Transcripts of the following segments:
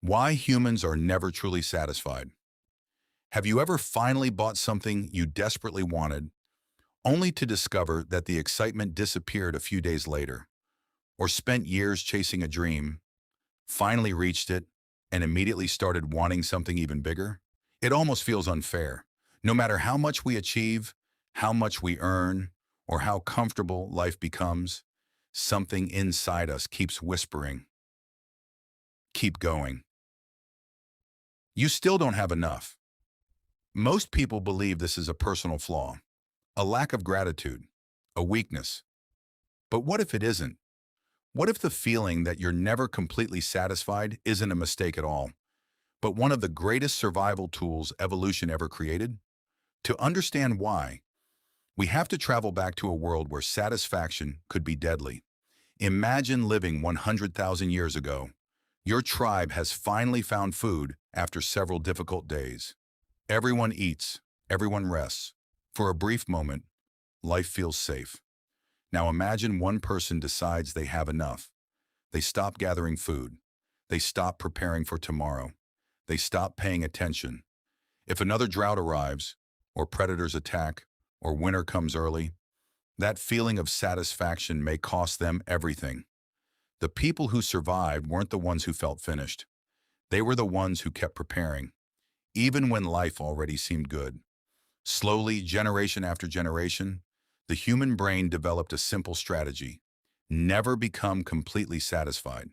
Why humans are never truly satisfied. Have you ever finally bought something you desperately wanted, only to discover that the excitement disappeared a few days later? Or spent years chasing a dream, finally reached it, and immediately started wanting something even bigger? It almost feels unfair. No matter how much we achieve, how much we earn, or how comfortable life becomes, something inside us keeps whispering, keep going. You still don't have enough. Most people believe this is a personal flaw, a lack of gratitude, a weakness. But what if it isn't? What if the feeling that you're never completely satisfied isn't a mistake at all, but one of the greatest survival tools evolution ever created? To understand why, we have to travel back to a world where satisfaction could be deadly. Imagine living 100,000 years ago. Your tribe has finally found food after several difficult days. Everyone eats, everyone rests. For a brief moment, life feels safe. Now imagine one person decides they have enough. They stop gathering food. They stop preparing for tomorrow. They stop paying attention. If another drought arrives, or predators attack, or winter comes early, that feeling of satisfaction may cost them everything. The people who survived weren't the ones who felt finished. They were the ones who kept preparing, even when life already seemed good. Slowly, generation after generation, the human brain developed a simple strategy: never become completely satisfied.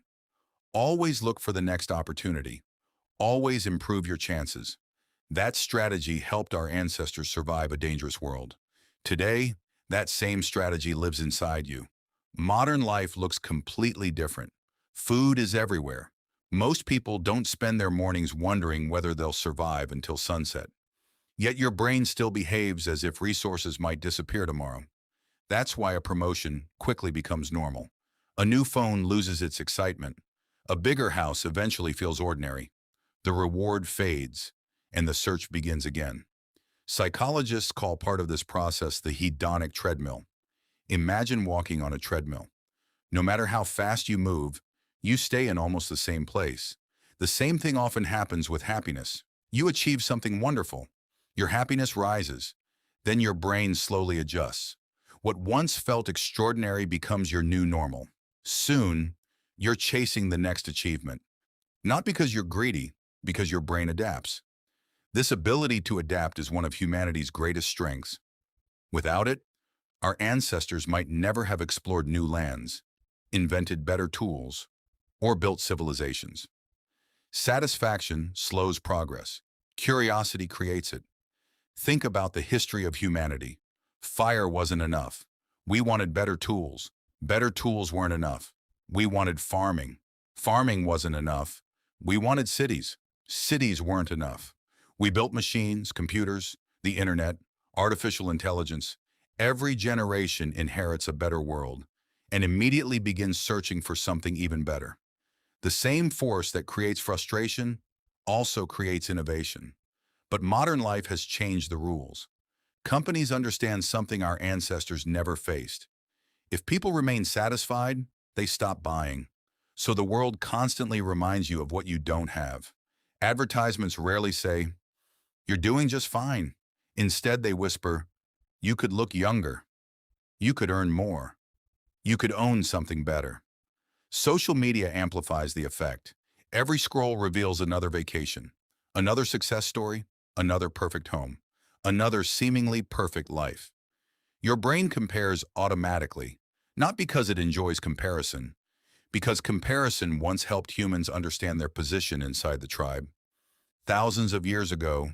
Always look for the next opportunity. Always improve your chances. That strategy helped our ancestors survive a dangerous world. Today, that same strategy lives inside you. Modern life looks completely different. Food is everywhere. Most people don't spend their mornings wondering whether they'll survive until sunset. Yet your brain still behaves as if resources might disappear tomorrow. That's why a promotion quickly becomes normal. A new phone loses its excitement. A bigger house eventually feels ordinary. The reward fades, and the search begins again. Psychologists call part of this process the hedonic treadmill. Imagine walking on a treadmill. No matter how fast you move, you stay in almost the same place. The same thing often happens with happiness. You achieve something wonderful. Your happiness rises. Then your brain slowly adjusts. What once felt extraordinary becomes your new normal. Soon, you're chasing the next achievement. Not because you're greedy, because your brain adapts. This ability to adapt is one of humanity's greatest strengths. Without it, our ancestors might never have explored new lands, invented better tools, or built civilizations. Satisfaction slows progress. Curiosity creates it. Think about the history of humanity. Fire wasn't enough. We wanted better tools. Better tools weren't enough. We wanted farming. Farming wasn't enough. We wanted cities. Cities weren't enough. We built machines, computers, the internet, artificial intelligence. Every generation inherits a better world and immediately begins searching for something even better. The same force that creates frustration also creates innovation. But modern life has changed the rules. Companies understand something our ancestors never faced. If people remain satisfied, they stop buying. So the world constantly reminds you of what you don't have. Advertisements rarely say, "You're doing just fine." Instead, they whisper, "You could look younger. You could earn more. You could own something better." Social media amplifies the effect. Every scroll reveals another vacation, another success story, another perfect home, another seemingly perfect life. Your brain compares automatically, not because it enjoys comparison, because comparison once helped humans understand their position inside the tribe. Thousands of years ago,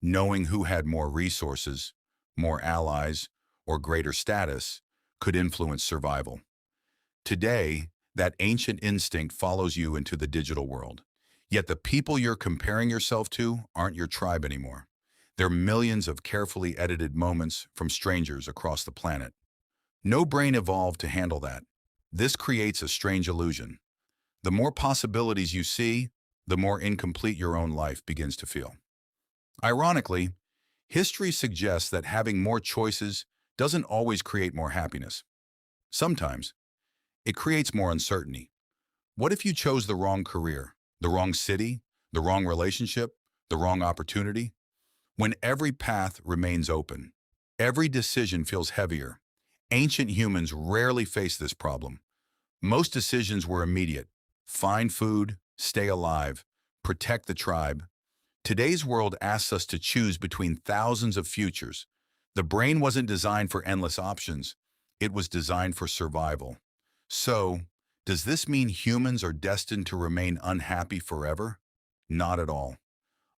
knowing who had more resources, more allies, or greater status could influence survival. Today, that ancient instinct follows you into the digital world. Yet the people you're comparing yourself to aren't your tribe anymore. They're millions of carefully edited moments from strangers across the planet. No brain evolved to handle that. This creates a strange illusion. The more possibilities you see, the more incomplete your own life begins to feel. Ironically, history suggests that having more choices doesn't always create more happiness. Sometimes, it creates more uncertainty. What if you chose the wrong career, the wrong city, The wrong relationship? The wrong opportunity? When every path remains open, every decision feels heavier. Ancient humans rarely faced this problem. Most decisions were immediate. Find food, stay alive, protect the tribe. Today's world asks us to choose between thousands of futures. The brain wasn't designed for endless options. It was designed for survival. So, does this mean humans are destined to remain unhappy forever? Not at all.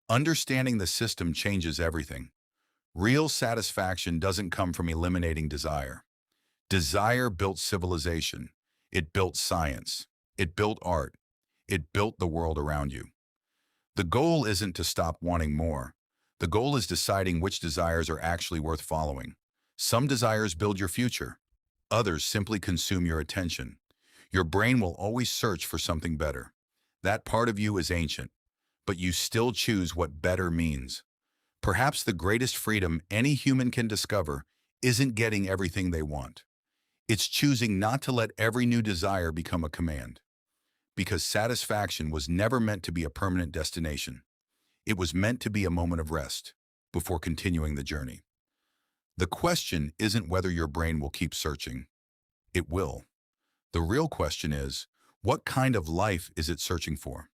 Understanding the system changes everything. Real satisfaction doesn't come from eliminating desire. Desire built civilization. It built science. It built art. It built the world around you. The goal isn't to stop wanting more. The goal is deciding which desires are actually worth following. Some desires build your future. Others simply consume your attention. Your brain will always search for something better. That part of you is ancient, but you still choose what better means. Perhaps the greatest freedom any human can discover isn't getting everything they want. It's choosing not to let every new desire become a command. Because satisfaction was never meant to be a permanent destination. It was meant to be a moment of rest before continuing the journey. The question isn't whether your brain will keep searching. It will. The real question is, what kind of life is it searching for?